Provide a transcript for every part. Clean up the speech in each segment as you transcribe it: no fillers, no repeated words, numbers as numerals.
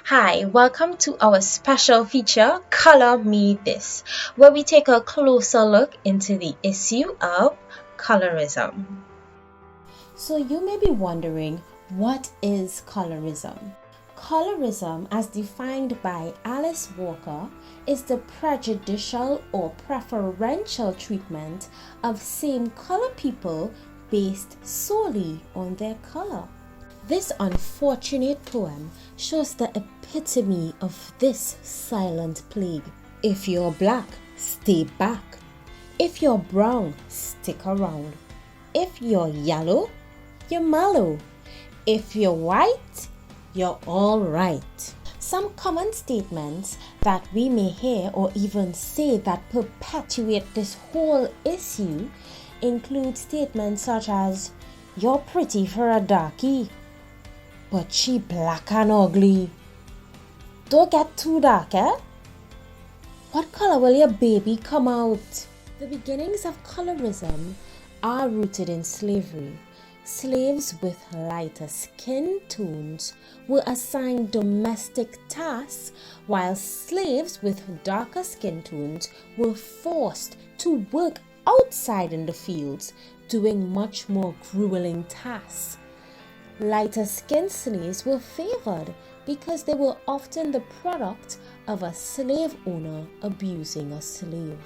Hi, welcome to our special feature, Color Me This, where we take a closer look into the issue of colorism. So you may be wondering, what is colorism? Colorism, as defined by Alice Walker, is the prejudicial or preferential treatment of same color people based solely on their color. This unfortunate poem shows the epitome of this silent plague. If you're black, stay back. If you're brown, stick around. If you're yellow, you're mellow. If you're white, you're all right. Some common statements that we may hear or even say that perpetuate this whole issue include statements such as, "You're pretty for a darkie, but she black and ugly. Don't get too dark, eh? What color will your baby come out?" The beginnings of colorism are rooted in slavery. Slaves with lighter skin tones were assigned domestic tasks, while slaves with darker skin tones were forced to work outside in the fields, doing much more grueling tasks. Lighter skinned slaves were favored because they were often the product of a slave owner abusing a slave.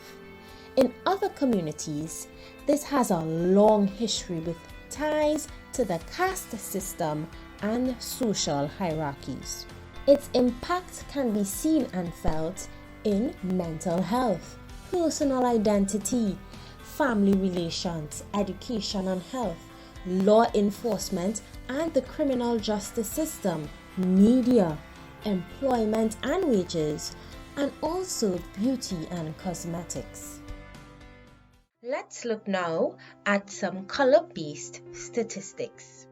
In other communities, this has a long history with ties to the caste system and social hierarchies. Its impact can be seen and felt in mental health, personal identity, family relations, education and health, law enforcement and the criminal justice system, media, employment and wages, and also beauty and cosmetics. Let's look now at some color-based statistics.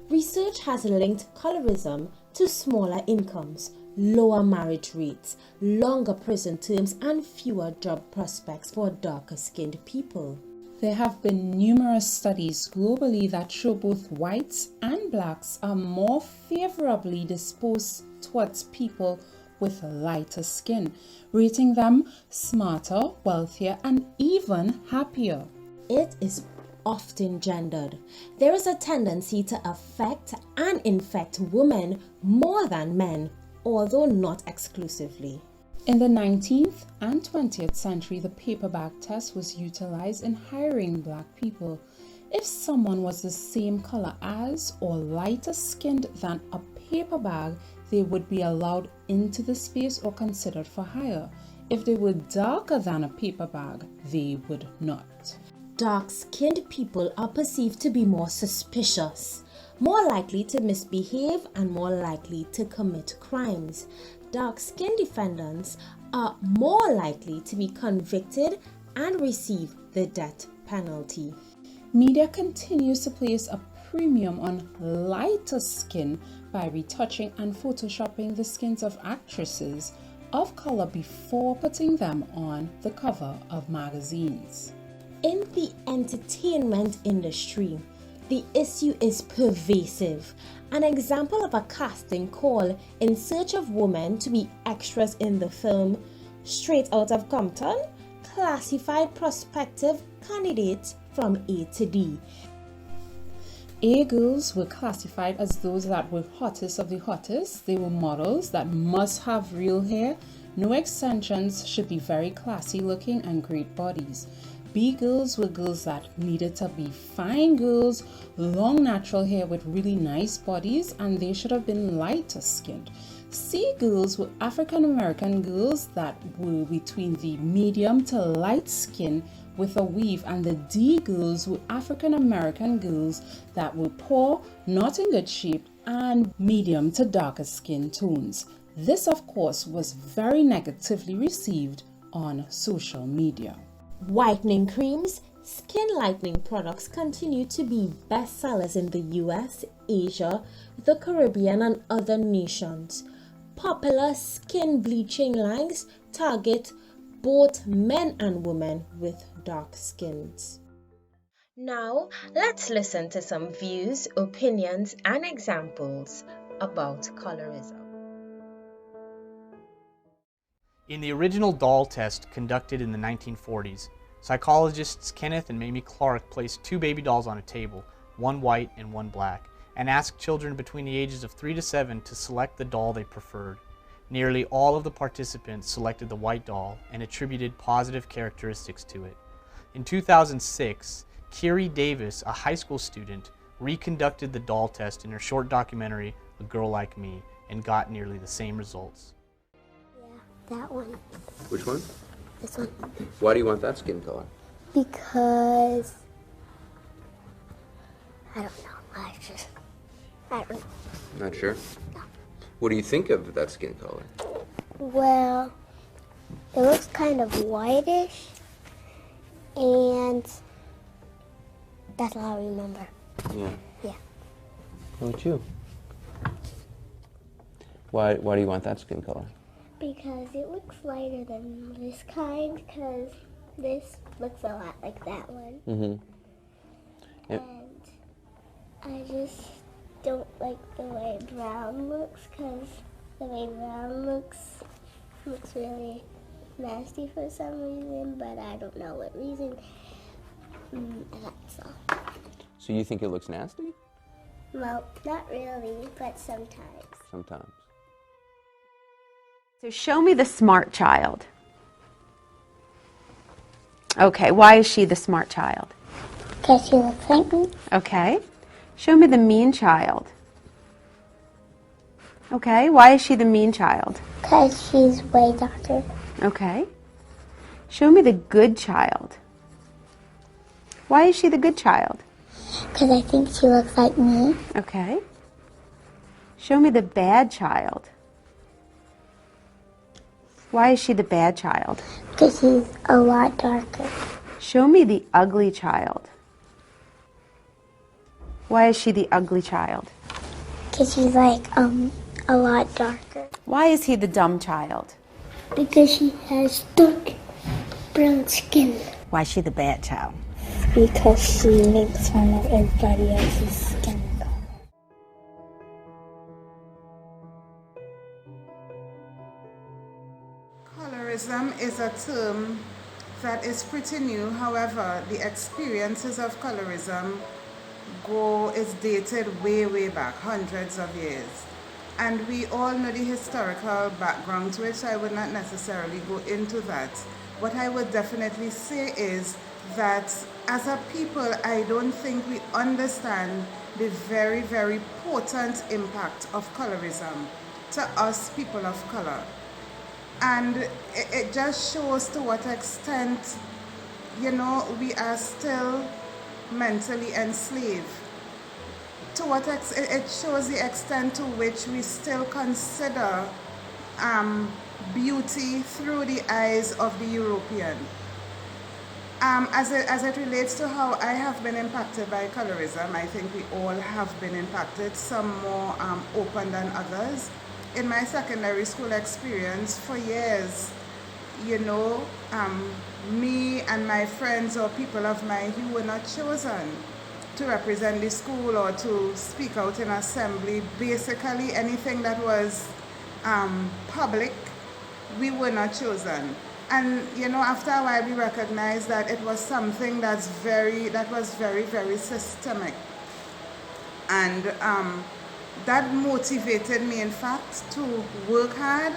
Research has linked colorism to smaller incomes, lower marriage rates, longer prison terms, and fewer job prospects for darker-skinned people. There have been numerous studies globally that show both whites and blacks are more favorably disposed towards people with lighter skin, rating them smarter, wealthier, and even happier. It is often gendered. There is a tendency to affect and infect women more than men, although not exclusively. In the 19th and 20th century, the paper bag test was utilized in hiring black people. If someone was the same color as or lighter skinned than a paper bag, they would be allowed into the space or considered for hire. If they were darker than a paper bag, they would not. Dark-skinned people are perceived to be more suspicious, more likely to misbehave, and more likely to commit crimes. Dark-skinned defendants are more likely to be convicted and receive the death penalty. Media continues to place a premium on lighter skin by retouching and photoshopping the skins of actresses of color before putting them on the cover of magazines. In the entertainment industry, the issue is pervasive. An example of a casting call in search of women to be extras in the film Straight Outta Compton classified prospective candidates from A to D. A girls were classified as those that were hottest of the hottest. They were models that must have real hair, no extensions, should be very classy looking and great bodies. B girls were girls that needed to be fine girls, long natural hair with really nice bodies, and they should have been lighter skinned. C girls were African American girls that were between the medium to light skin with a weave, and the D girls were African American girls that were poor, not in good shape, and medium to darker skin tones. This, of course, was very negatively received on social media. Whitening creams, skin lightening products continue to be bestsellers in the US, Asia, the Caribbean, and other nations. Popular skin bleaching lines target both men and women with dark skins. Now, let's listen to some views, opinions, and examples about colorism. In the original doll test conducted in the 1940s, psychologists Kenneth and Mamie Clark placed two baby dolls on a table, one white and one black, and asked children between the ages of 3 to 7 to select the doll they preferred. Nearly all of the participants selected the white doll and attributed positive characteristics to it. In 2006, Kiri Davis, a high school student, reconducted the doll test in her short documentary, A Girl Like Me, and got nearly the same results. Yeah, that one. Which one? This one. Why do you want that skin color? Because I don't know. I don't know. Not sure? No. What do you think of that skin color? Well, it looks kind of whitish, and that's all I remember. Yeah. Yeah. How about you? Why do you want that skin color? Because it looks lighter than this kind, because this looks a lot like that one. Mm-hmm. Yep. And I just don't like the way brown looks, because the way brown looks really nasty for some reason, but I don't know what reason. That's all. So you think it looks nasty? Well, not really, but sometimes. Sometimes. So show me the smart child. Okay, why is she the smart child? Because she looks like me. Okay. Show me the mean child. Okay, why is she the mean child? Because she's way darker. Okay. Show me the good child. Why is she the good child? Because I think she looks like me. Okay. Show me the bad child. Why is she the bad child? Because she's a lot darker. Show me the ugly child. Why is she the ugly child? Because she's like a lot darker. Why is he the dumb child? Because she has dark brown skin. Why is she the bad child? Because she makes fun of everybody else's skin color. Colorism is a term that is pretty new. However, the experiences of colorism is dated way back, hundreds of years. And we all know the historical background to it, so I would not necessarily go into that. What I would definitely say is that as a people, I don't think we understand the very potent impact of colorism to us people of color. And it just shows to what extent, we are still mentally enslaved. To what it shows the extent to which we still consider beauty through the eyes of the European. As it relates to how I have been impacted by colorism, I think we all have been impacted, some more open than others. In my secondary school experience, for years, me and my friends or people of my hue were not chosen to represent the school or to speak out in assembly. Basically, anything that was public, we were not chosen. And after a while, we recognized that it was something that was very systemic, and that motivated me, in fact, to work hard.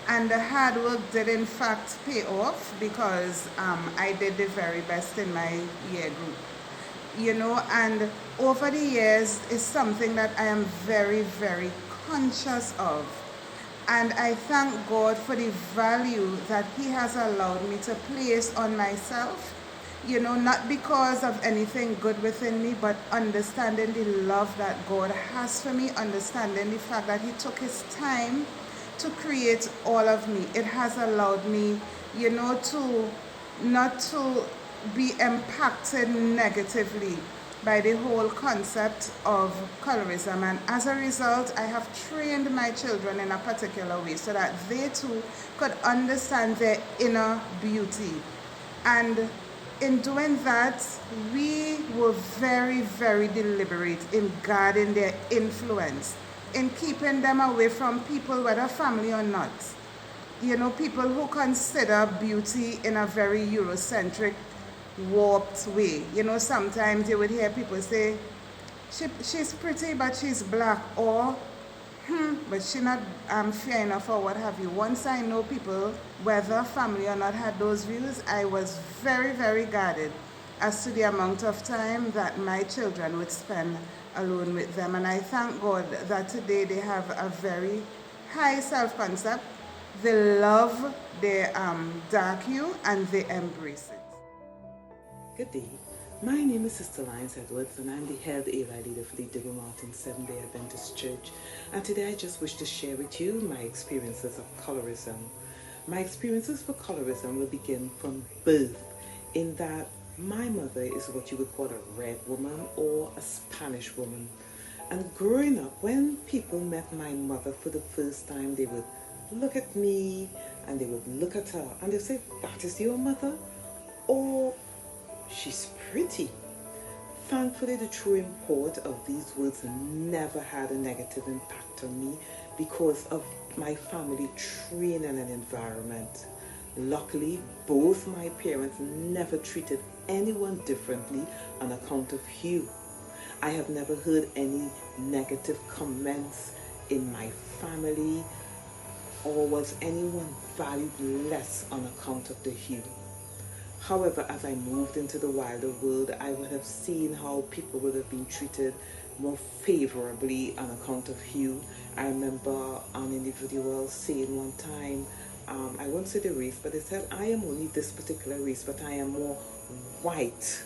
And the hard work did, in fact, pay off, because I did the very best in my year group. And over the years is something that I am very conscious of. And I thank God for the value that He has allowed me to place on myself, not because of anything good within me, but understanding the love that God has for me, understanding the fact that He took His time to create all of me. It has allowed me, to not to be impacted negatively by the whole concept of colorism. And as a result, I have trained my children in a particular way so that they too could understand their inner beauty. And in doing that, we were very deliberate in guarding their influence. in keeping them away from people, whether family or not. You know, people who consider beauty in a very Eurocentric, warped way. You know, sometimes you would hear people say, she's pretty, but she's black, or, but she not fair enough, or what have you. Once I know people, whether family or not, had those views, I was very, very guarded as to the amount of time that my children would spend alone with them. And I thank God that today they have a very high self-concept. They love their dark hue and they embrace it. Good day. My name is Sister Lyons Edwards and I'm the head ALI leader for the Diggle Martin Seventh-day Adventist Church. And today I just wish to share with you my experiences of colorism. My experiences for colorism will begin from birth, in that my mother is what you would call a red woman or a Spanish woman. And growing up, when people met my mother for the first time, they would look at me and they would look at her and they'd say, "That is your mother?" Or, "She's pretty." Thankfully, the true import of these words never had a negative impact on me because of my family training and environment. Luckily, both my parents never treated anyone differently on account of hue. I have never heard any negative comments in my family, or was anyone valued less on account of the hue. However, as I moved into the wider world, I would have seen how people would have been treated more favorably on account of hue. I remember an individual saying one time, I won't say the race, but they said, "I am only this particular race, but I am more white."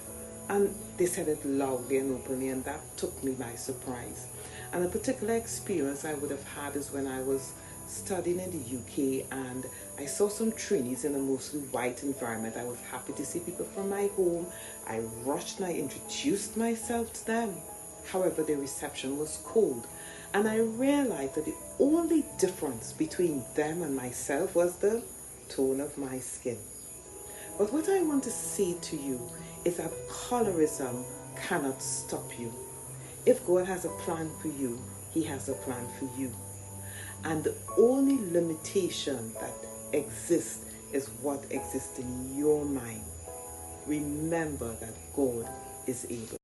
And they said it loudly and openly, and that took me by surprise. And a particular experience I would have had is when I was studying in the UK and I saw some trainees in a mostly white environment. I was happy to see people from my home. I rushed and I introduced myself to them. However, the reception was cold, and I realized that the only difference between them and myself was the tone of my skin. But what I want to say to you is that colorism cannot stop you. If God has a plan for you, He has a plan for you. And the only limitation that exists is what exists in your mind. Remember that God is able.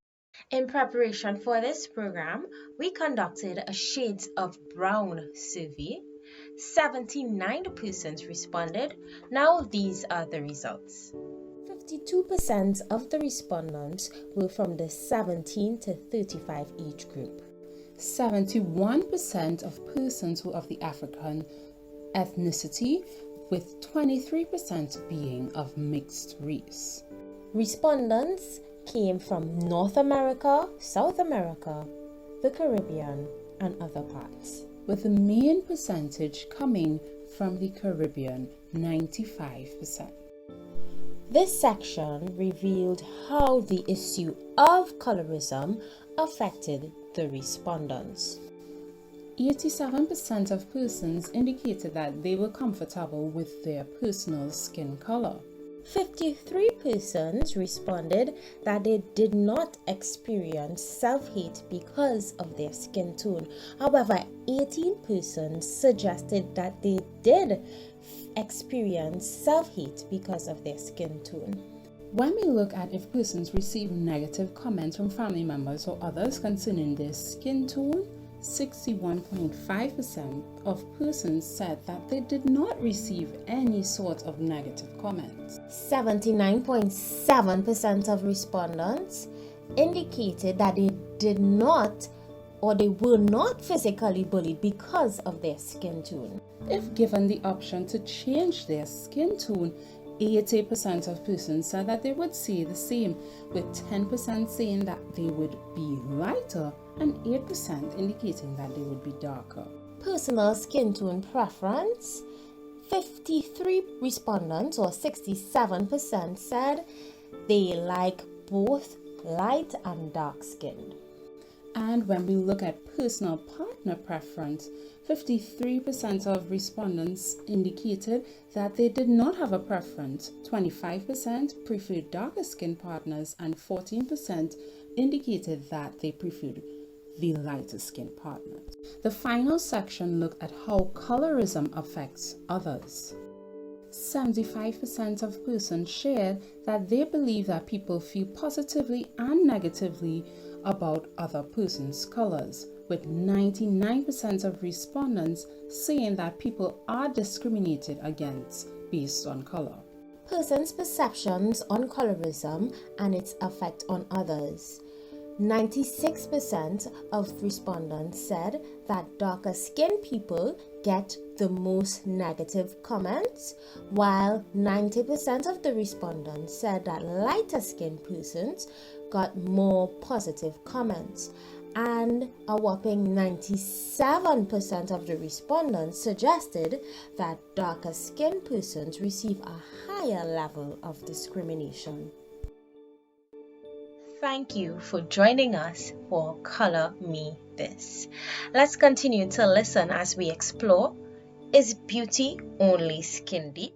In preparation for this program, we conducted a Shades of Brown survey. 79 persons responded. Now these are the results. 52% of the respondents were from the 17 to 35 age group. 71% of persons were of the African ethnicity, with 23% being of mixed race. Respondents came from North America, South America, the Caribbean, and other parts, with the main percentage coming from the Caribbean, 95%. This section revealed how the issue of colorism affected the respondents. 87% of persons indicated that they were comfortable with their personal skin color. 53 persons responded that they did not experience self-hate because of their skin tone. However, 18 persons suggested that they did experience self-hate because of their skin tone. When we look at if persons receive negative comments from family members or others concerning their skin tone, 61.5% of persons said that they did not receive any sort of negative comments. 79.7% of respondents indicated that they did not or they were not physically bullied because of their skin tone. If given the option to change their skin tone, 80% of persons said that they would say the same, with 10% saying that they would be lighter and 8% indicating that they would be darker. Personal skin tone preference. 53 respondents, or 67%, said they like both light and dark skin. And when we look at personal partner preference, 53% of respondents indicated that they did not have a preference. 25% preferred darker skin partners and 14% indicated that they preferred the lighter skinned partners. The final section looked at how colorism affects others. 75% of persons shared that they believe that people feel positively and negatively about other persons' colors, with 99% of respondents saying that people are discriminated against based on color. Persons' perceptions on colorism and its effect on others. 96% of respondents said that darker skinned people get the most negative comments, while 90% of the respondents said that lighter skinned persons got more positive comments, and a whopping 97% of the respondents suggested that darker skinned persons receive a higher level of discrimination. Thank you for joining us for Color Me This. Let's continue to listen as we explore: is beauty only skin deep?